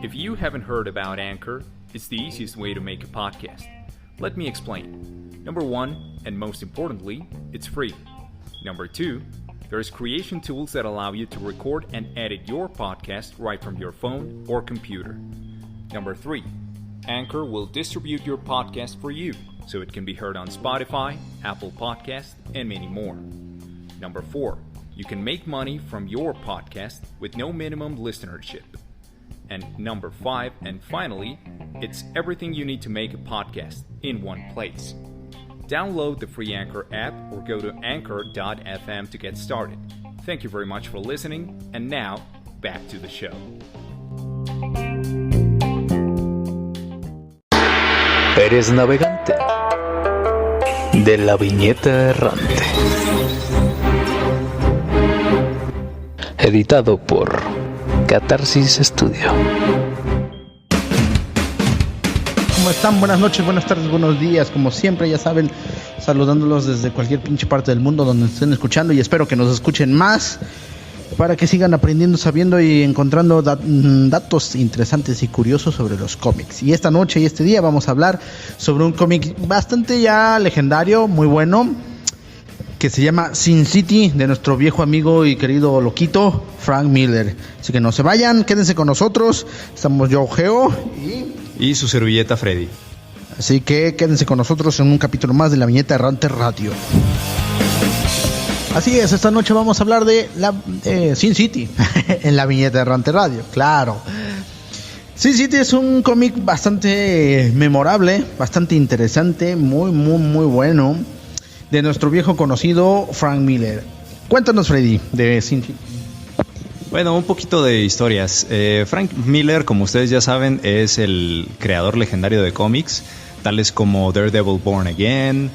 If you haven't heard about Anchor, it's the easiest way to make a podcast. Let me explain. Number one, and most importantly, it's free. Number two, there's creation tools that allow you to record and edit your podcast right from your phone or computer. Number three, Anchor will distribute your podcast for you, so it can be heard on Spotify, Apple Podcasts, and many more. Number four, you can make money from your podcast with no minimum listenership. And number five, and finally, it's everything you need to make a podcast in one place. Download the free Anchor app or go to anchor.fm to get started. Thank you very much for listening, and now, back to the show. Eres navegante de la viñeta errante. Editado por Catarsis Studio. ¿Cómo están? Buenas noches, buenas tardes, buenos días. Como siempre, ya saben, saludándolos desde cualquier pinche parte del mundo donde estén escuchando, y espero que nos escuchen más para que sigan aprendiendo, sabiendo y encontrando datos interesantes y curiosos sobre los cómics. Y esta noche y este día vamos a hablar sobre un cómic bastante ya legendario, muy bueno, que se llama Sin City, de nuestro viejo amigo y querido loquito Frank Miller. Así que no se vayan, quédense con nosotros. Estamos yo, Geo, y su servilleta Freddy. Así que quédense con nosotros en un capítulo más de La Viñeta Errante Radio. Así es, esta noche vamos a hablar de Sin City en La Viñeta Errante Radio, claro. Sin City es un cómic bastante memorable, bastante interesante, muy bueno, de nuestro viejo conocido Frank Miller. Cuéntanos, Freddy, de Sin City. Bueno, un poquito de historias. Frank Miller, como ustedes ya saben, es el creador legendario de cómics, tales como Daredevil Born Again,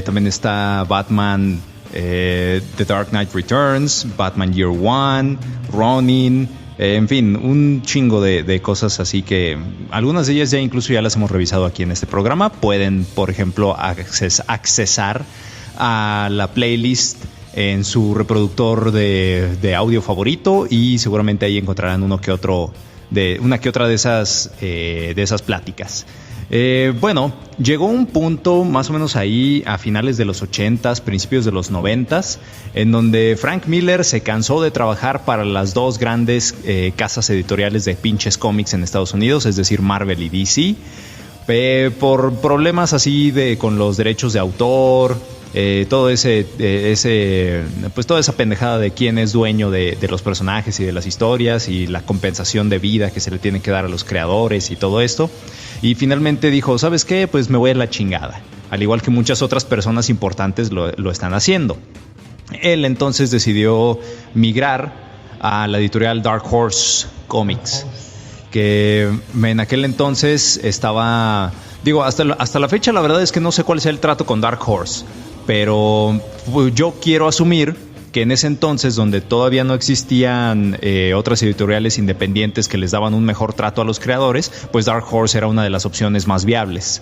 también está Batman, The Dark Knight Returns, Batman Year One, Ronin, en fin, un chingo de cosas así que algunas de ellas ya incluso ya las hemos revisado aquí en este programa. Pueden, por ejemplo, accesar a la playlist en su reproductor de audio favorito, y seguramente ahí encontrarán una que otra de esas pláticas. Bueno, llegó un punto más o menos ahí a finales de los 80s, principios de los 90s, en donde Frank Miller se cansó de trabajar para las dos grandes casas editoriales de pinches cómics en Estados Unidos, es decir, Marvel y DC, por problemas así con los derechos de autor, toda esa pendejada de quién es dueño de los personajes y de las historias, y la compensación de vida que se le tiene que dar a los creadores y todo esto. Y finalmente dijo, ¿sabes qué? Pues me voy a la chingada. Al igual que muchas otras personas importantes lo están haciendo. Él entonces decidió migrar a la editorial Dark Horse Comics, que en aquel entonces estaba... hasta la fecha la verdad es que no sé cuál sea el trato con Dark Horse, pero yo quiero asumir que en ese entonces, donde todavía no existían otras editoriales independientes que les daban un mejor trato a los creadores, pues Dark Horse era una de las opciones más viables.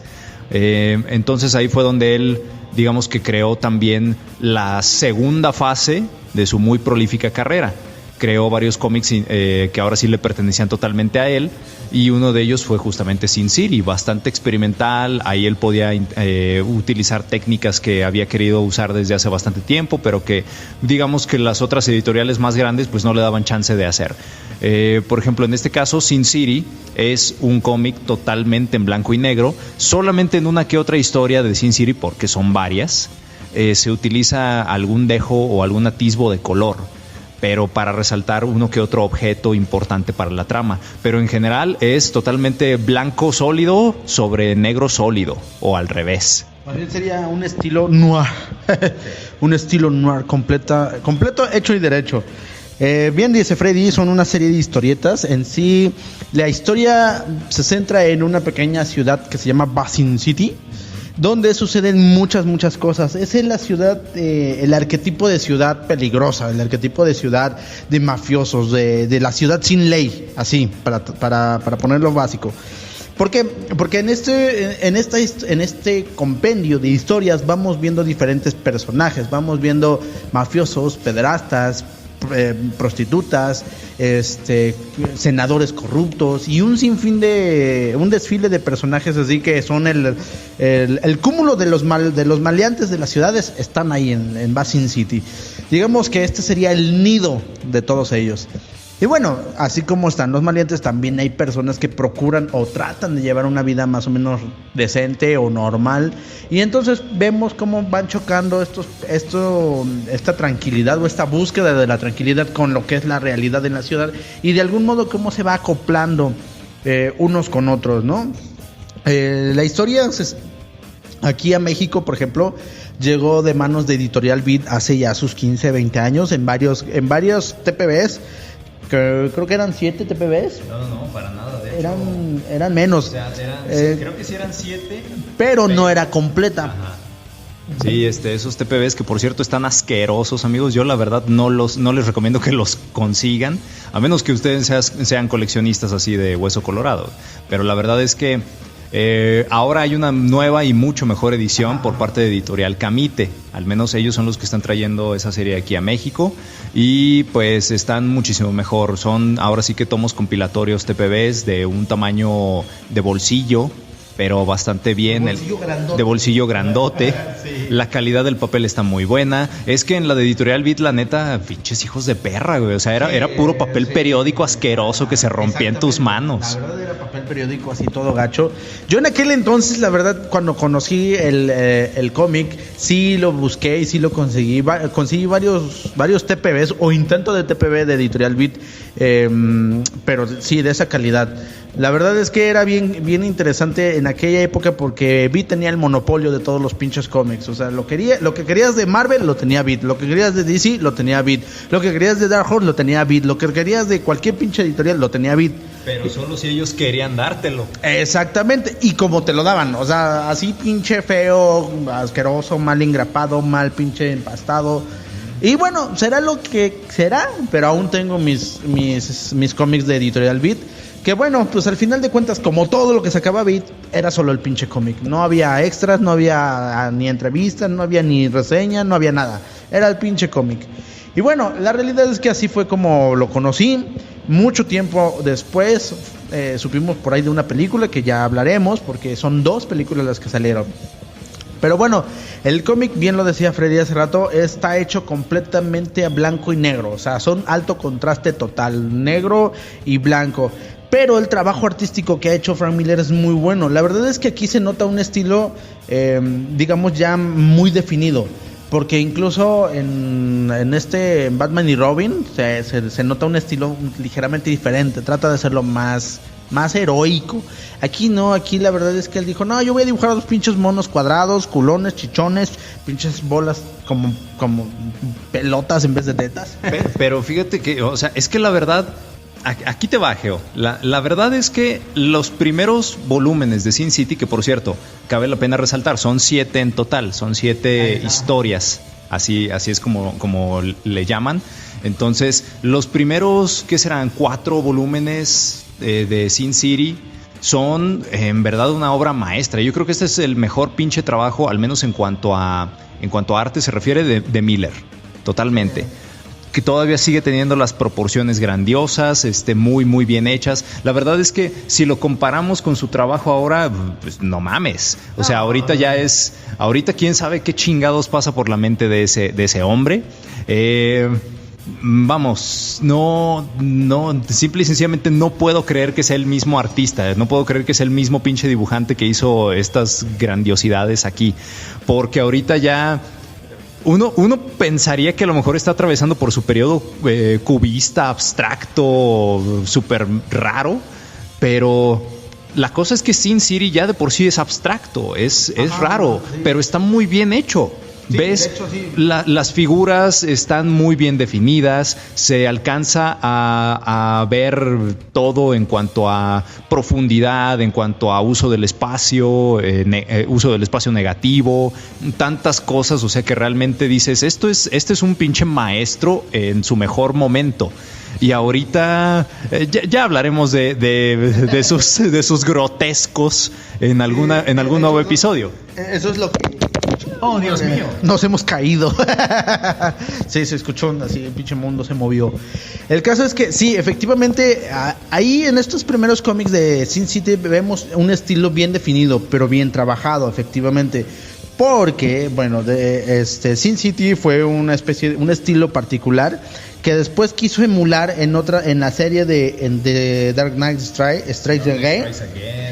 Entonces ahí fue donde él, digamos que creó también la segunda fase de su muy prolífica carrera. Creó varios cómics que ahora sí le pertenecían totalmente a él, y uno de ellos fue justamente Sin City, bastante experimental. Ahí él podía utilizar técnicas que había querido usar desde hace bastante tiempo, pero que digamos que las otras editoriales más grandes pues no le daban chance de hacer. Por ejemplo, en este caso, Sin City es un cómic totalmente en blanco y negro. Solamente en una que otra historia de Sin City, porque son varias, se utiliza algún dejo o algún atisbo de color, pero para resaltar uno que otro objeto importante para la trama. Pero en general es totalmente blanco sólido sobre negro sólido, o al revés. Sería un estilo noir. Un estilo noir completo, hecho y derecho. Bien dice Freddy, son una serie de historietas. En sí, la historia se centra en una pequeña ciudad que se llama Basin City, donde suceden muchas cosas. Es en la ciudad, el arquetipo de ciudad peligrosa, el arquetipo de ciudad de mafiosos, de la ciudad sin ley, así, para ponerlo básico. ¿Por qué? Porque en este compendio de historias vamos viendo diferentes personajes, vamos viendo mafiosos, pederastas, prostitutas, senadores corruptos y un desfile de personajes así que son el cúmulo de los maleantes de las ciudades están ahí en Basin City. Digamos que este sería el nido de todos ellos. Y bueno, así como están los maleantes, también hay personas que procuran o tratan de llevar una vida más o menos decente o normal. Y entonces vemos cómo van chocando esta tranquilidad o esta búsqueda de la tranquilidad con lo que es la realidad en la ciudad. Y de algún modo cómo se va acoplando unos con otros, ¿no? La historia aquí a México, por ejemplo, llegó de manos de Editorial Vid hace ya sus 15, 20 años en varios TPBs. Creo que eran 7 TPBs. No, para nada. De hecho, eran menos. O sea, creo que sí eran 7. Pero no era completa. Ajá. Sí, esos TPBs que por cierto están asquerosos, amigos. Yo la verdad no les recomiendo que los consigan, a menos que ustedes sean coleccionistas así de hueso colorado. Pero la verdad es que ahora hay una nueva y mucho mejor edición por parte de Editorial Camite. Al menos ellos son los que están trayendo esa serie aquí a México y pues están muchísimo mejor. Son ahora sí que tomos compilatorios TPBs de un tamaño de bolsillo, pero bastante bien, de bolsillo grandote. Sí. La calidad del papel está muy buena. Es que en la de Editorial Vid, la neta, pinches hijos de perra, güey. O sea, era puro papel periódico asqueroso que se rompía en tus manos. La verdad era papel periódico así todo gacho. Yo en aquel entonces, la verdad, cuando conocí el cómic, sí lo busqué y sí lo conseguí. Conseguí varios TPBs o intento de TPB de Editorial Vid, pero sí, de esa calidad. La verdad es que era bien interesante en aquella época porque Vid tenía el monopolio de todos los pinches cómics. O sea, lo que querías de Marvel lo tenía Vid, lo que querías de DC lo tenía Vid, lo que querías de Dark Horse lo tenía Vid, lo que querías de cualquier pinche editorial lo tenía Vid. Pero solo si ellos querían dártelo. Exactamente, y como te lo daban, o sea, así pinche feo, asqueroso, mal engrapado, mal pinche empastado. Y bueno, será lo que será, pero aún tengo mis cómics de Editorial Vid. Que bueno, pues al final de cuentas, como todo lo que sacaba Vid, era solo el pinche cómic. No había extras, no había ni entrevistas, no había ni reseña, no había nada. Era el pinche cómic. Y bueno, la realidad es que así fue como lo conocí. Mucho tiempo después supimos por ahí de una película que ya hablaremos, porque son 2 películas las que salieron. Pero bueno, el cómic, bien lo decía Freddy hace rato, está hecho completamente a blanco y negro. O sea, son alto contraste total, negro y blanco. Pero el trabajo artístico que ha hecho Frank Miller es muy bueno. La verdad es que aquí se nota un estilo, digamos, ya muy definido. Porque incluso en Batman y Robin se nota un estilo ligeramente diferente. Trata de hacerlo más heroico. Aquí no, aquí la verdad es que él dijo, no, yo voy a dibujar a los pinches monos cuadrados, culones, chichones, pinches bolas como pelotas en vez de tetas. Pero fíjate que, o sea, es que la verdad... Aquí te va, Geo. La verdad es que los primeros volúmenes de Sin City, que por cierto, cabe la pena resaltar, son 7 en total, son 7 historias, así es como le llaman. Entonces, los primeros, ¿qué serán? 4 volúmenes de Sin City son en verdad una obra maestra. Yo creo que este es el mejor pinche trabajo, al menos en cuanto a arte se refiere, de Miller, totalmente. Que todavía sigue teniendo las proporciones grandiosas, muy muy bien hechas. La verdad es que si lo comparamos con su trabajo ahora, pues no mames. O sea, ahorita quién sabe qué chingados pasa por la mente de ese hombre. Vamos, no, simple y sencillamente no puedo creer que sea el mismo artista, no puedo creer que sea el mismo pinche dibujante que hizo estas grandiosidades aquí, porque ahorita ya uno pensaría que a lo mejor está atravesando por su periodo cubista, abstracto, súper raro, pero la cosa es que Sin City ya de por sí es abstracto, es raro, sí, pero está muy bien hecho. Sí, ¿ves? De hecho, sí. Las figuras están muy bien definidas, se alcanza a ver todo en cuanto a profundidad, en cuanto a uso del espacio, uso del espacio negativo, tantas cosas, o sea que realmente dices, este es un pinche maestro en su mejor momento. Y ahorita ya hablaremos de sus grotescos en algún nuevo episodio. Eso es lo que ¡Oh, Dios mío! Nos hemos caído. Sí, se escuchó así, el pinche mundo se movió. El caso es que sí, efectivamente, ahí en estos primeros cómics de Sin City vemos un estilo bien definido, pero bien trabajado, efectivamente. Porque, bueno, Sin City fue una especie, un estilo particular que después quiso emular en la serie de Dark Knight Strikes Again,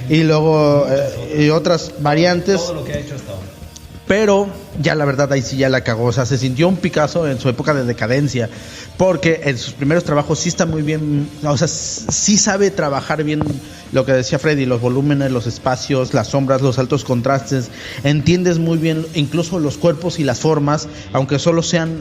y luego y otras variantes. Todo lo que ha hecho hasta ahora. Pero ya la verdad ahí sí ya la cagó. O sea, se sintió un Picasso en su época de decadencia, porque en sus primeros trabajos sí está muy bien, o sea, sí sabe trabajar bien lo que decía Freddy, los volúmenes, los espacios, las sombras, los altos contrastes. Entiendes muy bien incluso los cuerpos y las formas, aunque solo sean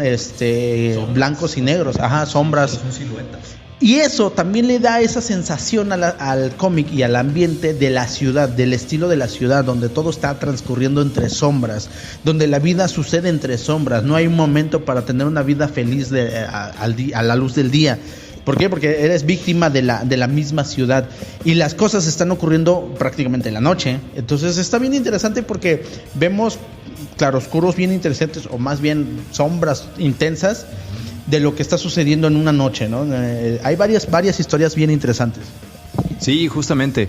blancos y negros, sombras. Son siluetas. Y eso también le da esa sensación al cómic y al ambiente de la ciudad, del estilo de la ciudad, donde todo está transcurriendo entre sombras, donde la vida sucede entre sombras. No hay un momento para tener una vida feliz a la luz del día. ¿Por qué? Porque eres víctima de la misma ciudad y las cosas están ocurriendo prácticamente en la noche. Entonces está bien interesante porque vemos claroscuros bien interesantes, o más bien sombras intensas de lo que está sucediendo en una noche, ¿no? Hay varias historias bien interesantes. Sí, justamente.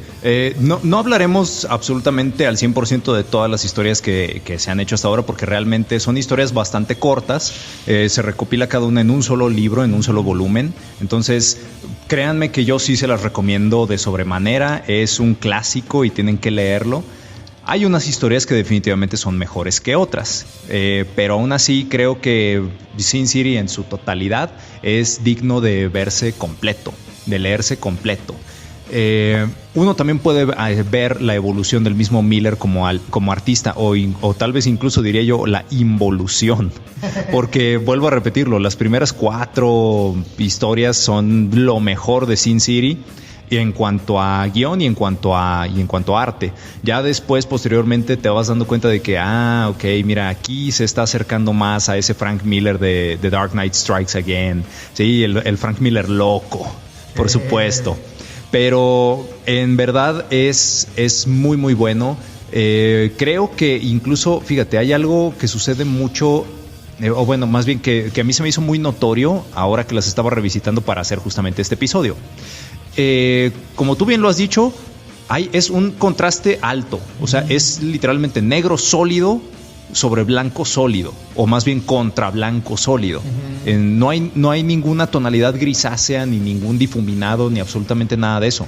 No hablaremos absolutamente al 100% de todas las historias que se han hecho hasta ahora, porque realmente son historias bastante cortas. Se recopila cada una en un solo libro, en un solo volumen. Entonces, créanme que yo sí se las recomiendo de sobremanera. Es un clásico y tienen que leerlo. Hay unas historias que definitivamente son mejores que otras, pero aún así creo que Sin City en su totalidad es digno de verse completo, de leerse completo. Uno también puede ver la evolución del mismo Miller como artista, o tal vez incluso diría yo la involución, porque vuelvo a repetirlo, las primeras 4 historias son lo mejor de Sin City, y en cuanto a guión y en cuanto a arte. Ya después, posteriormente, te vas dando cuenta de que, ok, mira, aquí se está acercando más a ese Frank Miller de Dark Knight Strikes Again. Sí, el Frank Miller loco, por supuesto. Pero en verdad es muy, muy bueno. Creo que incluso, fíjate, hay algo que sucede mucho, o bueno, más bien que a mí se me hizo muy notorio ahora que las estaba revisitando para hacer justamente este episodio. Como tú bien lo has dicho, es un contraste alto, o sea, es literalmente negro sólido sobre blanco sólido, o más bien contra blanco sólido. No hay ninguna tonalidad grisácea, ni ningún difuminado, ni absolutamente nada de eso.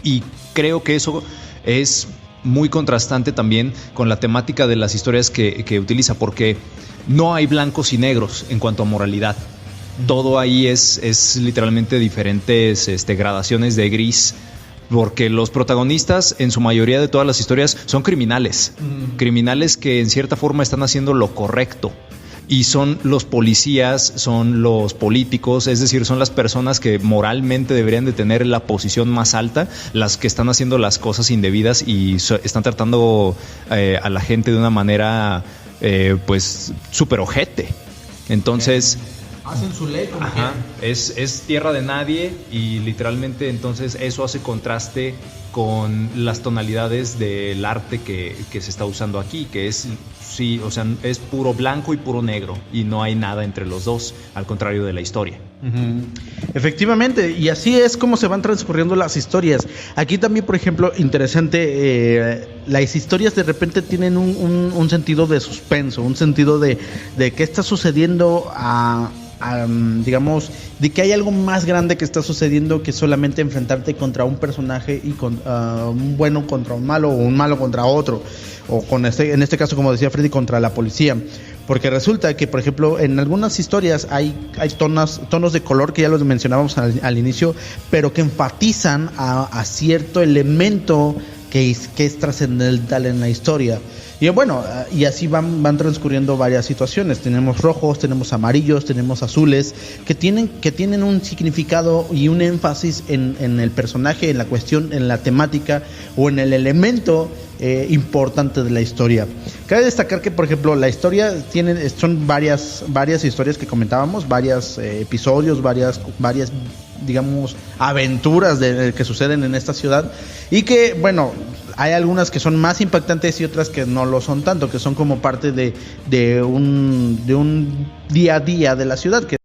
Y creo que eso es muy contrastante también con la temática de las historias que utiliza, porque no hay blancos y negros en cuanto a moralidad. Todo ahí es literalmente diferentes gradaciones de gris, porque los protagonistas en su mayoría de todas las historias son criminales, criminales que en cierta forma están haciendo lo correcto, y son los policías, son los políticos, es decir, son las personas que moralmente deberían de tener la posición más alta, las que están haciendo las cosas indebidas y están tratando a la gente de una manera pues súper ojete. Entonces hacen su ley como es tierra de nadie, y literalmente entonces eso hace contraste con las tonalidades del arte que se está usando aquí, que es es puro blanco y puro negro, y no hay nada entre los dos, al contrario de la historia. Efectivamente, y así es como se van transcurriendo las historias. Aquí también, por ejemplo, interesante, las historias de repente tienen un sentido de suspenso, un sentido de qué está sucediendo digamos, de que hay algo más grande que está sucediendo que solamente enfrentarte contra un personaje y con un bueno contra un malo, o un malo contra otro, o en este caso, como decía Freddy, contra la policía. Porque resulta que, por ejemplo, en algunas historias hay tonos de color que ya los mencionábamos al inicio, pero que enfatizan a cierto elemento que es trascendental en la historia. Y bueno, y así van transcurriendo varias situaciones. Tenemos rojos, tenemos amarillos, tenemos azules, que tienen un significado y un énfasis en el personaje, en la cuestión, en la temática o en el elemento importante de la historia. Cabe destacar que, por ejemplo, la historia son varias historias que comentábamos, varios episodios, varias digamos aventuras que suceden en esta ciudad, y que bueno, hay algunas que son más impactantes y otras que no lo son tanto, que son como parte de un día a día de la ciudad, que